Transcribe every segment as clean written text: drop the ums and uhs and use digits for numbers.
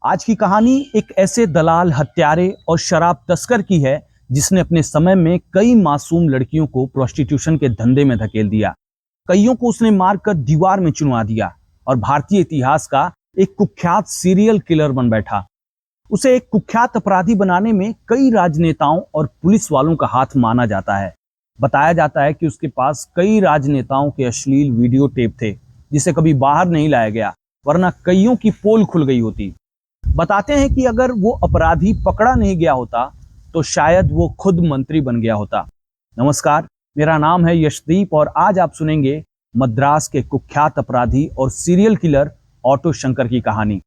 आज की कहानी एक ऐसे दलाल, हत्यारे और शराब तस्कर की है जिसने अपने समय में कई मासूम लड़कियों को प्रोस्टिट्यूशन के धंधे में धकेल दिया। कईयों को उसने मारकर दीवार में चुनवा दिया और भारतीय इतिहास का एक कुख्यात सीरियल किलर बन बैठा। उसे एक कुख्यात अपराधी बनाने में कई राजनेताओं और पुलिस वालों का हाथ माना जाता है। बताया जाता है कि उसके पास कई राजनेताओं के अश्लील वीडियो टेप थे जिसे कभी बाहर नहीं लाया गया, वरना कईयों की पोल खुल गई होती। बताते हैं कि अगर वो अपराधी पकड़ा नहीं गया होता तो शायद वो खुद मंत्री बन गया होता। नमस्कार, मेरा नाम है यशदीप और आज आप सुनेंगे मद्रास के कुख्यात अपराधी और सीरियल किलर ऑटो शंकर की कहानी।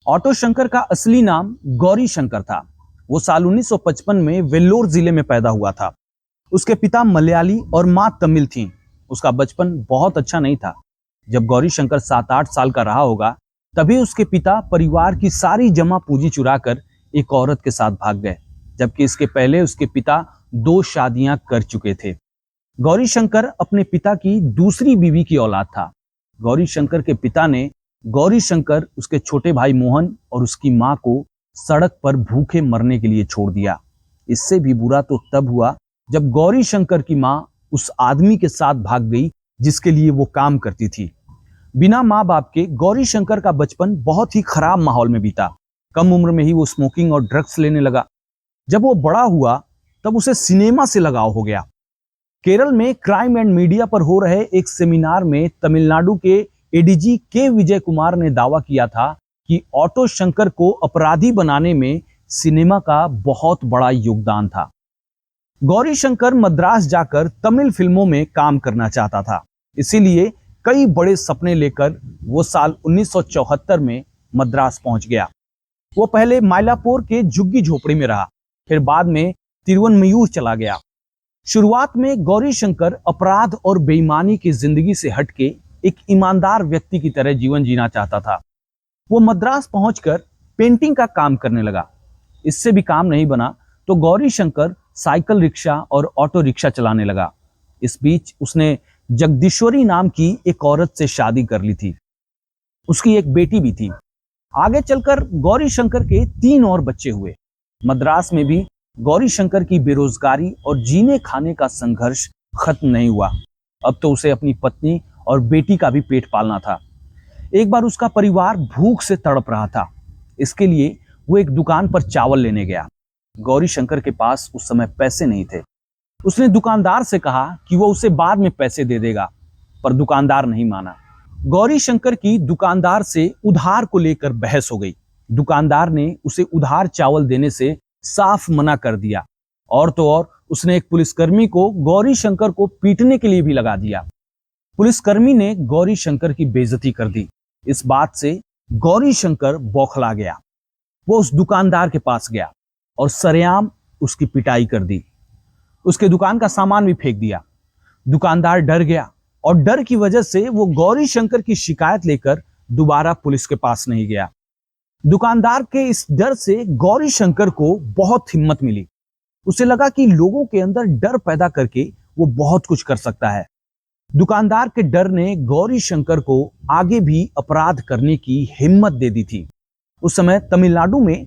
ऑटो शंकर का असली नाम गौरी शंकर था। वो साल 1955 में वेल्लोर जिले में पैदा हुआ था। उसके पिता मलयाली और मां तमिल थीं। उसका बचपन बहुत अच्छा नहीं था। जब गौरी शंकर 7-8 साल का रहा होगा तभी उसके पिता परिवार की सारी जमा पूंजी चुराकर एक औरत के साथ भाग गए, जबकि इसके पहले उसके पिता 2 शादियां कर चुके थे। गौरी शंकर अपने पिता की दूसरी बीवी की औलाद था। गौरी शंकर के पिता ने गौरी शंकर, उसके छोटे भाई मोहन और उसकी मां को सड़क पर भूखे मरने के लिए छोड़ दिया। इससे भी बुरा तो तब हुआ जब गौरी शंकर की मां उस आदमी के साथ भाग गई जिसके लिए वो काम करती थी। बिना माँ बाप के गौरी शंकर का बचपन बहुत ही खराब माहौल में बीता। कम उम्र में ही वो स्मोकिंग और ड्रग्स लेने लगा। जब वो बड़ा हुआ तब उसे सिनेमा से लगाव हो गया। केरल में क्राइम एंड मीडिया पर हो रहे एक सेमिनार में तमिलनाडु के एडीजी के विजय कुमार ने दावा किया था कि ऑटो शंकर को अपराधी बनाने में सिनेमा का बहुत बड़ा योगदान था। गौरी शंकर मद्रास जाकर तमिल फिल्मों में काम करना चाहता था, इसीलिए कई बड़े सपने लेकर वो साल 1974 में मद्रास पहुंच गया। वो पहले माइलापुर के झुग्गी झोपड़ी में रहा, फिर बाद में तिरुवनमयूर चला गया। शुरुआत में गौरी शंकर अपराध और बेईमानी की जिंदगी से हटके एक ईमानदार व्यक्ति की तरह जीवन जीना चाहता था। वो मद्रास पहुंचकर पेंटिंग का काम करने लगा। इससे भी काम नहीं बना तो गौरी शंकर साइकिल रिक्शा और ऑटो रिक्शा चलाने लगा। इस बीच उसने जगदीश्वरी नाम की एक औरत से शादी कर ली थी। उसकी एक बेटी भी थी। आगे चलकर गौरी शंकर के 3 और बच्चे हुए। मद्रास में भी गौरी शंकर की बेरोजगारी और जीने खाने का संघर्ष खत्म नहीं हुआ। अब तो उसे अपनी पत्नी और बेटी का भी पेट पालना था। एक बार उसका परिवार भूख से तड़प रहा था। इसके लिए वो एक दुकान पर चावल लेने गया। गौरी शंकर के पास उस समय पैसे नहीं थे। उसने दुकानदार से कहा कि वो उसे बाद में पैसे दे देगा, पर दुकानदार नहीं माना। गौरी शंकर की दुकानदार से उधार को लेकर बहस हो गई। दुकानदार ने उसे उधार चावल देने से साफ मना कर दिया। और तो और उसने एक पुलिसकर्मी को गौरी शंकर को पीटने के लिए भी लगा दिया। पुलिसकर्मी ने गौरी शंकर की बेइज्जती कर दी। इस बात से गौरी शंकर बौखला गया। वो उस दुकानदार के पास गया और सरेआम उसकी पिटाई कर दी। उसके दुकान का सामान भी फेंक दिया। दुकानदार डर गया और डर की वजह से वो गौरी शंकर की शिकायत लेकर दोबारा पुलिस के पास नहीं गया। दुकानदार के इस डर से गौरी शंकर को बहुत हिम्मत मिली। उसे लगा कि लोगों के अंदर डर पैदा करके वो बहुत कुछ कर सकता है। दुकानदार के डर ने गौरी शंकर को आगे भी अपराध करने की हिम्मत दे दी थी। उस समय तमिलनाडु में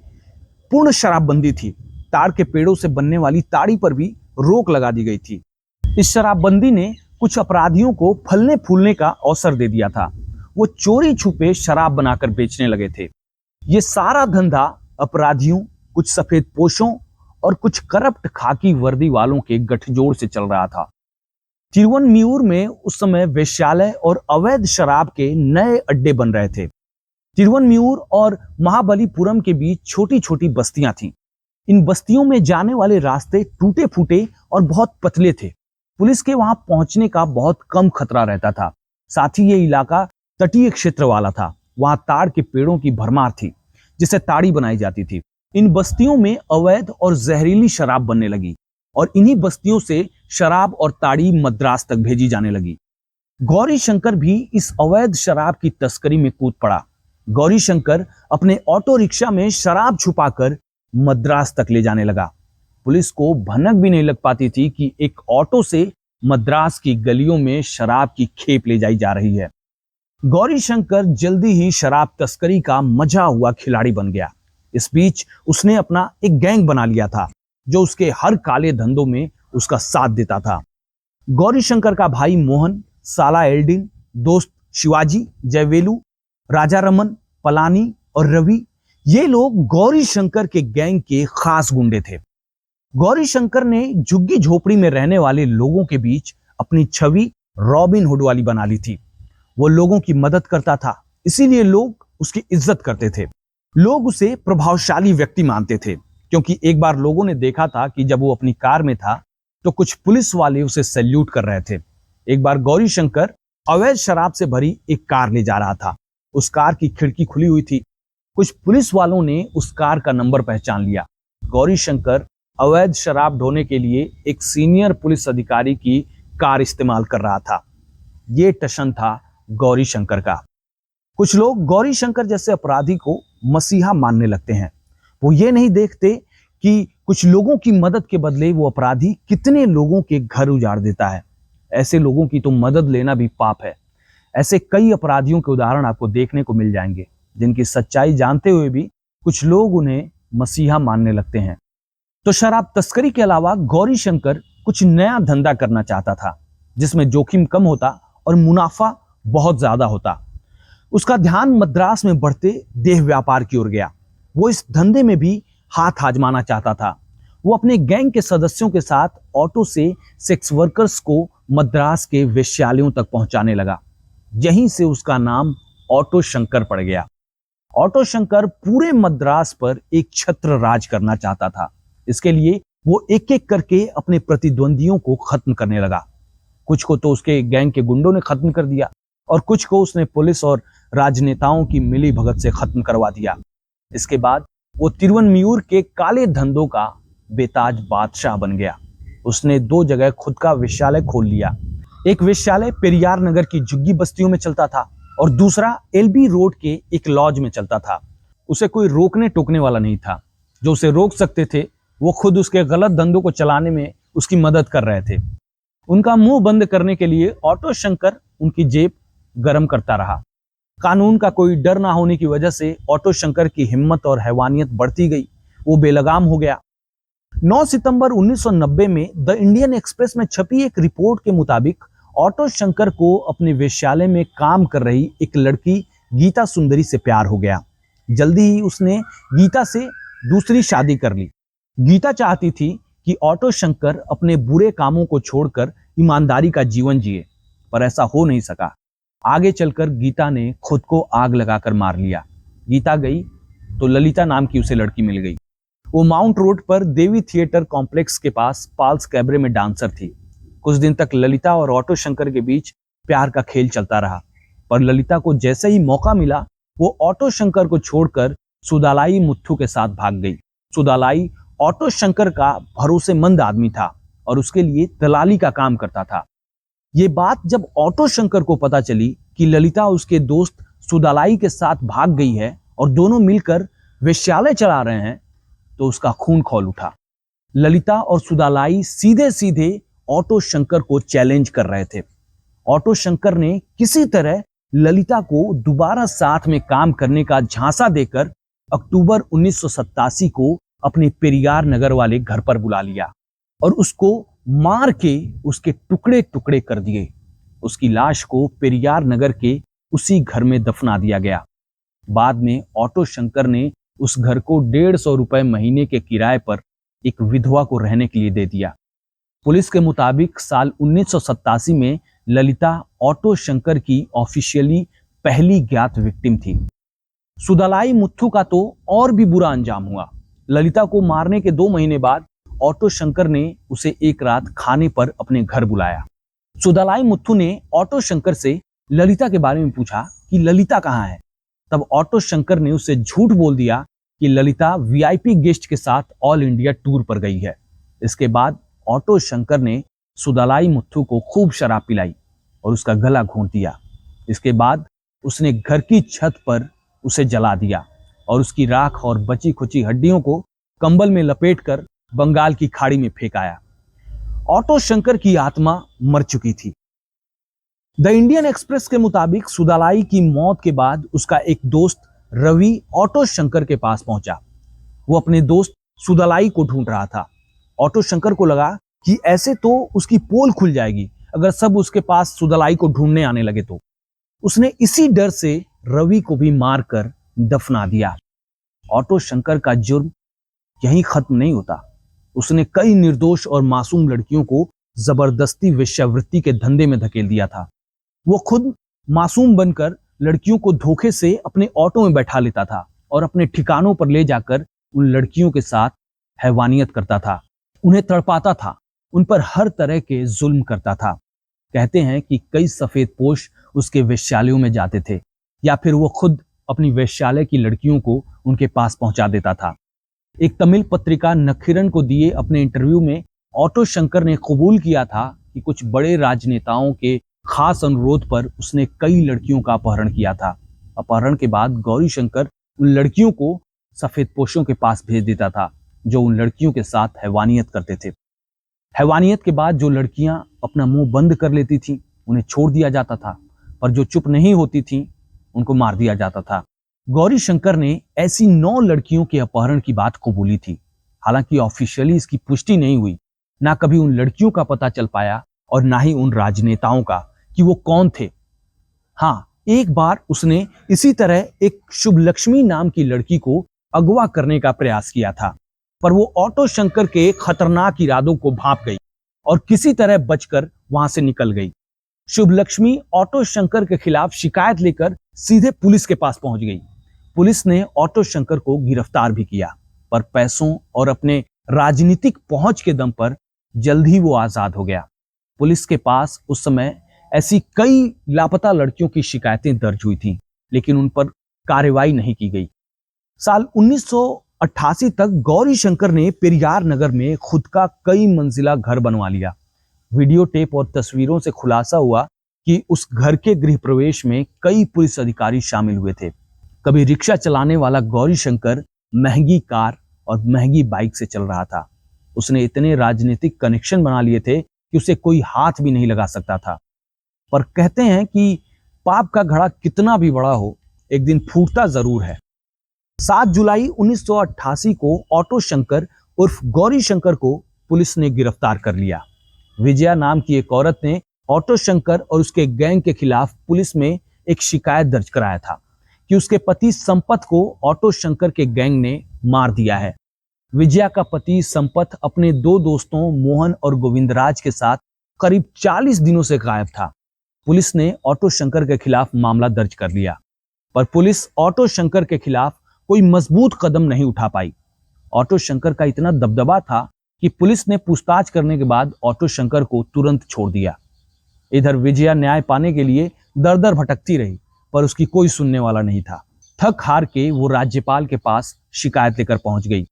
पूर्ण शराबबंदी थी। ताड़ के पेड़ों से बनने वाली ताड़ी पर भी रोक लगा दी गई थी। इस शराबबंदी ने कुछ अपराधियों को फलने फूलने का अवसर दे दिया था। वो चोरी छुपे शराब बनाकर बेचने लगे थे। ये सारा धंधा अपराधियों, कुछ सफेद पोशों और कुछ करप्ट खाकी वर्दी वालों के गठजोड़ से चल रहा था। तिरुवनमयूर में उस समय वेश्यालय और अवैध शराब के नए अड्डे बन रहे थे। तिरुवनमयूर और महाबलीपुरम के बीच छोटी छोटी बस्तियां थीं। इन बस्तियों में जाने वाले रास्ते टूटे फूटे और बहुत पतले थे। पुलिस के वहां पहुंचने का बहुत कम खतरा रहता था। साथ ही ये इलाका तटीय क्षेत्र वाला था। वहां ताड़ के पेड़ों की भरमार थी जिससे ताड़ी बनाई जाती थी। इन बस्तियों में अवैध और जहरीली शराब बनने लगी और इन्हीं बस्तियों से शराब और ताड़ी मद्रास तक भेजी जाने लगी। गौरी शंकर भी इस अवैध शराब की तस्करी में कूद पड़ा। गौरी शंकर अपने ऑटो रिक्शा में शराब छुपाकर मद्रास तक ले जाने लगा। पुलिस को भनक भी नहीं लग पाती थी कि एक ऑटो से मद्रास की गलियों में शराब की खेप ले जाई जा रही है। गौरी शंकर जल्दी ही शराब तस्करी का मजा हुआ खिलाड़ी बन गया। इस बीच उसने अपना एक गैंग बना लिया था जो उसके हर काले धंधों में उसका साथ देता था। गौरी शंकर का भाई मोहन, साला एल्डिन, दोस्त शिवाजी, जयवेलू, राजा रमन, पलानी और रवि, ये लोग गौरी शंकर के गैंग के खास गुंडे थे। गौरी शंकर ने झुग्गी झोपड़ी में रहने वाले लोगों के बीच अपनी छवि रॉबिन हुड वाली बना ली थी। वो लोगों की मदद करता था, इसीलिए लोग उसकी इज्जत करते थे। लोग उसे प्रभावशाली व्यक्ति मानते थे क्योंकि एक बार लोगों ने देखा था कि जब वो अपनी कार में था तो कुछ पुलिस वाले उसे सैल्यूट कर रहे थे। एक बार गौरी शंकर अवैध शराब से भरी एक कार ले जा रहा था। उस कार की खिड़की खुली हुई थी। कुछ पुलिस वालों ने उस कार का नंबर पहचान लिया। गौरी शंकर अवैध शराब ढोने के लिए एक सीनियर पुलिस अधिकारी की कार इस्तेमाल कर रहा था। ये टशन था गौरी शंकर का। कुछ लोग गौरी शंकर जैसे अपराधी को मसीहा मानने लगते हैं। वो ये नहीं देखते कि कुछ लोगों की मदद के बदले वो अपराधी कितने लोगों के घर उजाड़ देता है। ऐसे लोगों की तो मदद लेना भी पाप है। ऐसे कई अपराधियों के उदाहरण आपको देखने को मिल जाएंगे जिनकी सच्चाई जानते हुए भी कुछ लोग उन्हें मसीहा मानने लगते हैं। तो शराब तस्करी के अलावा गौरी शंकर कुछ नया धंधा करना चाहता था जिसमें जोखिम कम होता और मुनाफा बहुत ज्यादा होता। उसका ध्यान मद्रास में बढ़ते देह व्यापार की ओर गया। वो इस धंधे में भी हाथ आजमाना चाहता था। वो अपने गैंग के सदस्यों के साथ ऑटो से सेक्स वर्कर्स को मद्रास के वेश्यालयों तक पहुंचाने लगा। यहीं से उसका नाम ऑटो शंकर पड़ गया। ऑटो शंकर पूरे मद्रास पर एक छत्र राज करना चाहता था। इसके लिए वो एक एक करके अपने प्रतिद्वंदियों को खत्म करने लगा। कुछ को तो उसके गैंग के गुंडों ने खत्म कर दिया और कुछ को उसने पुलिस और राजनेताओं की मिली भगत से खत्म करवा दिया। इसके बाद वो तिरुवनमयूर के काले धंधों का बेताज बादशाह बन गया। उसने 2 जगह खुद का वेश्यालय खोल लिया। एक वेश्यालय पेरियार नगर की झुग्गी बस्तियों में चलता था और दूसरा एलबी रोड के एक लॉज में चलता था। उसे कोई रोकने टोकने वाला नहीं था। जो उसे रोक सकते थे वो खुद उसके गलत धंधों को चलाने में उसकी मदद कर रहे थे। उनका मुंह बंद करने के लिए ऑटो शंकर उनकी जेब गर्म करता रहा। कानून का कोई डर ना होने की वजह से ऑटो शंकर की हिम्मत और हैवानियत बढ़ती गई। वो बेलगाम हो गया। 9 सितंबर 1990 में द इंडियन एक्सप्रेस में छपी एक रिपोर्ट के मुताबिक ऑटो शंकर को अपने वेश्यालय में काम कर रही एक लड़की गीता सुंदरी से प्यार हो गया। जल्दी ही उसने गीता से दूसरी शादी कर ली। गीता चाहती थी कि ऑटो शंकर अपने बुरे कामों को छोड़कर ईमानदारी का जीवन जिए, पर ऐसा हो नहीं सका। आगे चलकर गीता ने खुद को आग लगाकर मार लिया। गीता गई तो ललिता नाम की उसे लड़की मिल गई। वो माउंट रोड पर देवी थिएटर कॉम्प्लेक्स के पास पाल्स कैबरे में डांसर थी। कुछ दिन तक ललिता और ऑटो शंकर के बीच प्यार का खेल चलता रहा, पर ललिता को जैसे ही मौका मिला वो ऑटो शंकर को छोड़कर सुदालाई मुथ्थू के साथ भाग गई। सुदालाई ऑटो शंकर का भरोसेमंद आदमी था और उसके लिए दलाली का काम करता था। ये बात जब ऑटो शंकर को पता चली कि ललिता उसके दोस्त सुदालाई के साथ भाग गई है और दोनों मिलकर वेश्यालय चला रहे हैं, तो उसका खून खौल उठा। ललिता और सुदालाई सीधे सीधे ऑटो शंकर को चैलेंज कर रहे थे। ऑटो शंकर ने किसी तरह ललिता को दोबारा साथ में काम करने का झांसा देकर अक्टूबर 1987 को अपने पेरियार नगर वाले घर पर बुला लिया और उसको मार के उसके टुकड़े टुकड़े कर दिए। उसकी लाश को पेरियार नगर के उसी घर में दफना दिया गया। बाद में ऑटो शंकर ने उस घर को 150 रुपए महीने के किराए पर एक विधवा को रहने के लिए दे दिया। पुलिस के मुताबिक साल 1987 में ललिता ऑटो शंकर की ऑफिशियली पहली ज्ञात विक्टिम थी। सुदालाई मुथ्थू का तो और भी बुरा अंजाम हुआ। ललिता को मारने के 2 महीने बाद ऑटो शंकर ने उसे एक रात खाने पर अपने घर बुलाया। सुदालाई मुथ्थू ने ऑटो शंकर से ललिता के बारे में पूछा कि ललिता कहाँ है। तब ऑटो शंकर ने उसे झूठ बोल दिया कि ललिता वीआईपी गेस्ट के साथ ऑल इंडिया टूर पर गई है। इसके बाद ऑटो शंकर ने सुदालाई मुथ्थू को खूब शराब पिलाई और उसका गला घोंट दिया। इसके बाद उसने घर की छत पर उसे जला दिया और उसकी राख और बची खुची हड्डियों को कंबल में लपेटकर बंगाल की खाड़ी में फेंक आया। ऑटो शंकर की आत्मा मर चुकी थी। द इंडियन एक्सप्रेस के मुताबिक सुदालाई की मौत के बाद उसका एक दोस्त रवि ऑटो शंकर के पास पहुंचा। वो अपने दोस्त सुदालाई को ढूंढ रहा था। ऑटो शंकर को लगा कि ऐसे तो उसकी पोल खुल जाएगी अगर सब उसके पास सुदालाई को ढूंढने आने लगे तो। उसने इसी डर से रवि को भी मारकर दफना दिया। ऑटो शंकर का जुर्म यहीं खत्म नहीं होता। उसने कई निर्दोष और मासूम लड़कियों को जबरदस्ती वेश्यावृत्ति के धंधे में धकेल दिया था। वो खुद मासूम बनकर लड़कियों को धोखे से अपने ऑटो में बैठा लेता था और अपने ठिकानों पर ले जाकर उन लड़कियों के साथ हैवानियत करता था, उन्हें तड़पाता था, उन पर हर तरह के जुल्म करता था। कहते हैं कि कई सफेदपोश उसके वेश्यालयों में जाते थे या फिर वो खुद अपनी वेश्यालय की लड़कियों को उनके पास पहुंचा देता था। एक तमिल पत्रिका नखिरन को दिए अपने इंटरव्यू में ऑटो शंकर ने कबूल किया था कि कुछ बड़े राजनेताओं के खास अनुरोध पर उसने कई लड़कियों का अपहरण किया था। अपहरण के बाद गौरी शंकर उन लड़कियों को सफेदपोशों के पास भेज देता था जो उन लड़कियों के साथ हैवानियत करते थे। हैवानियत के बाद जो लड़कियां अपना मुंह बंद कर लेती थीं, उन्हें छोड़ दिया जाता था, पर जो चुप नहीं होती थीं, उनको मार दिया जाता था। गौरी शंकर ने ऐसी 9 लड़कियों के अपहरण की बात कबूली थी। हालांकि ऑफिशियली इसकी पुष्टि नहीं हुई। ना कभी उन लड़कियों का पता चल पाया और ना ही उन राजनेताओं का कि वो कौन थे। हाँ, एक बार उसने इसी तरह एक शुभ लक्ष्मी नाम की लड़की को अगवा करने का प्रयास किया था, पर वो ऑटो शंकर के खतरनाक इरादों को भांप गई और किसी तरह बचकर वहां से निकल गई। शुभ लक्ष्मी ऑटो शंकर के खिलाफ शिकायत लेकर सीधे पुलिस के पास पहुंच गई। पुलिस ने ऑटो शंकर को गिरफ्तार भी किया, पर पैसों और अपने राजनीतिक पहुंच के दम पर जल्द ही वो आजाद हो गया। पुलिस के पास उस समय ऐसी कई लापता लड़कियों की शिकायतें दर्ज हुई थीं, लेकिन उन पर कार्रवाई नहीं की गई। साल 1988 तक गौरी शंकर ने पेरियार नगर में खुद का कई मंजिला घर बनवा लिया। वीडियो टेप और तस्वीरों से खुलासा हुआ कि उस घर के गृह प्रवेश में कई पुलिस अधिकारी शामिल हुए थे। कभी रिक्शा चलाने वाला गौरी शंकर महंगी कार और महंगी बाइक से चल रहा था। उसने इतने राजनीतिक कनेक्शन बना लिए थे कि उसे कोई हाथ भी नहीं लगा सकता था। पर कहते हैं कि पाप का घड़ा कितना भी बड़ा हो, एक दिन फूटता जरूर है। 7 जुलाई 1988 को ऑटो शंकर उर्फ गौरी शंकर को पुलिस ने गिरफ्तार कर लिया। विजया नाम की एक औरत ने ऑटो शंकर और उसके गैंग के खिलाफ पुलिस में एक शिकायत दर्ज कराया था कि उसके पति संपत को ऑटो शंकर के गैंग ने मार दिया है। विजया का पति संपत अपने 2 दोस्तों मोहन और गोविंदराज के साथ करीब 40 दिनों से गायब था। पुलिस ने ऑटो शंकर के खिलाफ मामला दर्ज कर लिया, पर पुलिस ऑटो शंकर के खिलाफ कोई मजबूत कदम नहीं उठा पाई। ऑटो शंकर का इतना दबदबा था कि पुलिस ने पूछताछ करने के बाद ऑटो शंकर को तुरंत छोड़ दिया। इधर विजया न्याय पाने के लिए दर दर भटकती रही, पर उसकी कोई सुनने वाला नहीं था। थक हार के वो राज्यपाल के पास शिकायत लेकर पहुंच गई।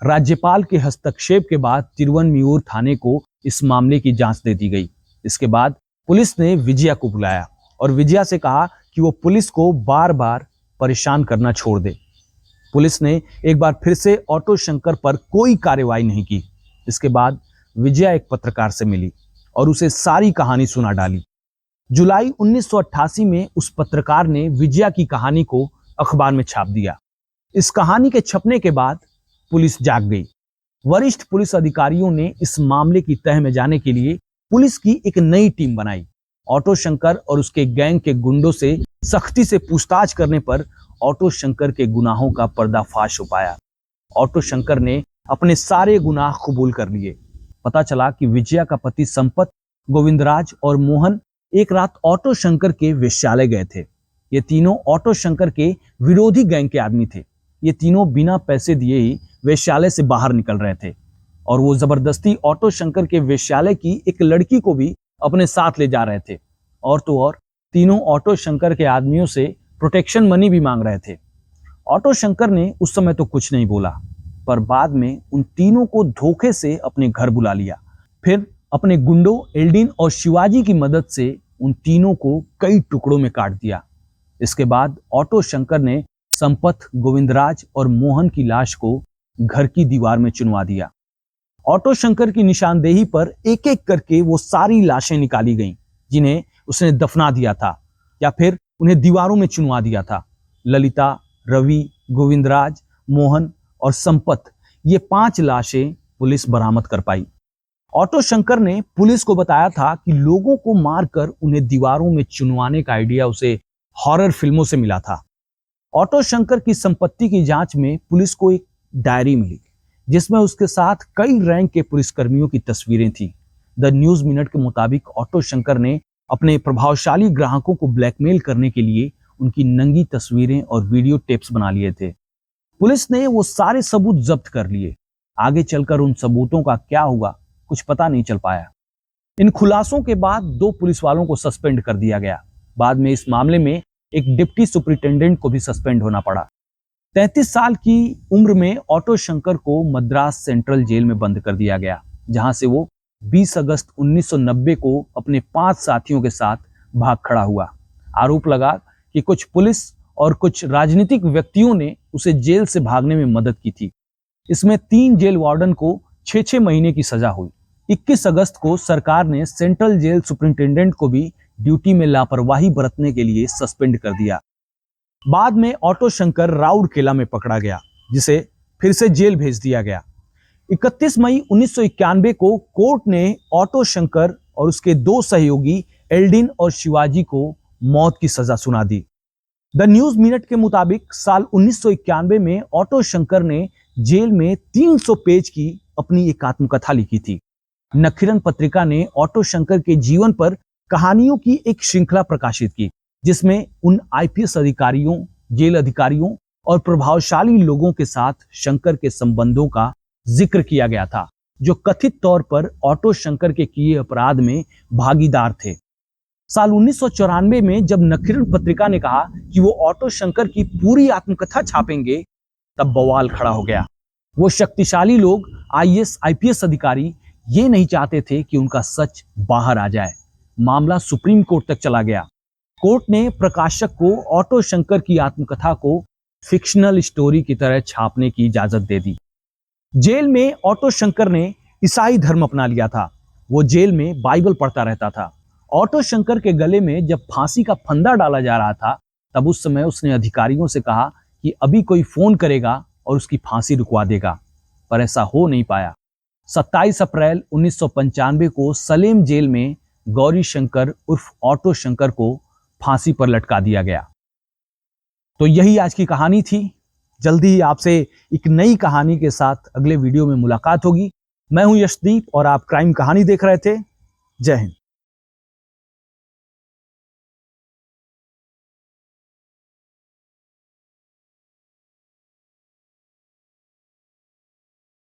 राज्यपाल के हस्तक्षेप के बाद तिरुवनमयूर थाने को इस मामले की जांच दे दी गई। इसके बाद पुलिस ने विजया को बुलाया और विजया से कहा कि वो पुलिस को बार बार परेशान करना छोड़ दे। पुलिस ने एक बार फिर से ऑटो शंकर पर कोई कार्रवाई नहीं की। इसके बाद विजया एक पत्रकार से मिली और उसे सारी कहानी सुना डाली। जुलाई 1988 में उस पत्रकार ने विजया की कहानी को अखबार में छाप दिया। इस कहानी के छपने के बाद पुलिस जाग गई। वरिष्ठ पुलिस अधिकारियों ने इस मामले की तह में जाने के लिए पुलिस की एक नई टीम बनाई। ऑटो शंकर और उसके गैंग के गुंडों से सख्ती से पूछताछ करने पर ऑटो शंकर के गुनाहों का पर्दाफाश हो पाया। ऑटो शंकर ने अपने सारे गुनाह कबूल कर लिए। पता चला कि विजया का पति संपत, गोविंदराज और मोहन एक रात ऑटो शंकर के वेश्यालय गए थे। ये तीनों ऑटो शंकर के विरोधी गैंग के आदमी थे। ये तीनों बिना पैसे दिए ही वेश्यालय से बाहर निकल रहे थे और वो जबरदस्ती ऑटो शंकर के वेश्यालय की एक लड़की को भी अपने साथ ले जा रहे थे। और तो और तीनों ऑटो शंकर के आदमियों से प्रोटेक्शन मनी भी मांग रहे थे। ऑटो शंकर ने उस समय तो कुछ नहीं बोला, पर बाद में उन तीनों को धोखे से अपने घर बुला लिया। फिर अपने गुंडों एल्डिन और शिवाजी की मदद से उन तीनों को कई टुकड़ों में काट दिया। इसके बाद ऑटो शंकर ने संपत, गोविंदराज और मोहन की लाश को घर की दीवार में चुनवा दिया। ऑटो शंकर की निशानदेही पर एक एक करके वो सारी लाशें निकाली गईं, जिन्हें उसने दफना दिया था या फिर उन्हें दीवारों में चुनवा दिया था। ललिता, रवि, गोविंदराज, मोहन और संपत, ये 5 लाशें पुलिस बरामद कर पाई। ऑटो शंकर ने पुलिस को बताया था कि लोगों को मारकर उन्हें दीवारों में चुनवाने का आइडिया उसे हॉरर फिल्मों से मिला था। ऑटो शंकर की संपत्ति की जांच में पुलिस को एक डायरी मिली जिसमें उसके साथ कई रैंक के पुलिसकर्मियों की तस्वीरें थी। द न्यूज मिनट के मुताबिक ऑटो शंकर ने अपने प्रभावशाली ग्राहकों को ब्लैकमेल करने के लिए उनकी नंगी तस्वीरें और वीडियो टेप्स बना लिए थे। पुलिस ने वो सारे सबूत जब्त कर लिए। आगे चलकर उन सबूतों का क्या हुआ कुछ पता नहीं चल पाया। इन खुलासों के बाद 2 पुलिस वालों को सस्पेंड कर दिया गया। बाद में इस मामले में एक डिप्टी सुपरिटेंडेंट को भी सस्पेंड होना पड़ा। 33 साल की उम्र में ऑटो शंकर को मद्रास सेंट्रल जेल में बंद कर दिया गया, जहां से वो 20 अगस्त 1990 को अपने 5 साथियों के साथ भाग खड़ा हुआ। आरोप लगा कि कुछ पुलिस और कुछ राजनीतिक व्यक्तियों ने उसे जेल से भागने में मदद की थी। इसमें 3 जेल वार्डन को 6-6 महीने की सजा हुई। 21 अगस्त को सरकार ने सेंट्रल जेल सुपरिंटेंडेंट को भी ड्यूटी में लापरवाही बरतने के लिए सस्पेंड कर दिया। बाद में ऑटो शंकर राउरकेला में पकड़ा गया, जिसे फिर से जेल भेज दिया गया। 31 मई 1991 को कोर्ट ने ऑटो शंकर और उसके 2 सहयोगी एल्डिन और शिवाजी को मौत की सजा सुना दी। द न्यूज मिनट के मुताबिक साल 1991 में ऑटो शंकर ने जेल में 300 पेज की अपनी एक आत्मकथा लिखी थी। नखीरन पत्रिका ने ऑटो शंकर के जीवन पर कहानियों की एक श्रृंखला प्रकाशित की, जिसमें उन आईपीएस अधिकारियों, जेल अधिकारियों और प्रभावशाली लोगों के साथ शंकर के संबंधों का जिक्र किया गया था, जो कथित तौर पर ऑटो शंकर के किए अपराध में भागीदार थे। साल 1994 में जब नखीरन पत्रिका ने कहा कि वो ऑटो शंकर की पूरी आत्मकथा छापेंगे, तब बवाल खड़ा हो गया। वो शक्तिशाली लोग, आईएएस, आईपीएस अधिकारी ये नहीं चाहते थे कि उनका सच बाहर आ जाए। मामला सुप्रीम कोर्ट तक चला गया। कोर्ट ने प्रकाशक को ऑटो शंकर की आत्मकथा को फिक्शनल स्टोरी की तरह छापने की इजाजत दे दी। जेल में ऑटो शंकर ने ईसाई धर्म अपना लिया था। वो जेल में बाइबल पढ़ता रहता था। ऑटो शंकर के गले में जब फांसी का फंदा डाला जा रहा था, तब उस समय उसने अधिकारियों से कहा कि अभी कोई फोन करेगा और उसकी फांसी रुकवा देगा, पर ऐसा हो नहीं पाया। 27 अप्रैल 1995 को सलेम जेल में गौरी शंकर उर्फ ऑटो शंकर को फांसी पर लटका दिया गया। तो यही आज की कहानी थी। जल्दी ही आपसे एक नई कहानी के साथ अगले वीडियो में मुलाकात होगी। मैं हूं यशदीप और आप क्राइम कहानी देख रहे थे। जय हिंद।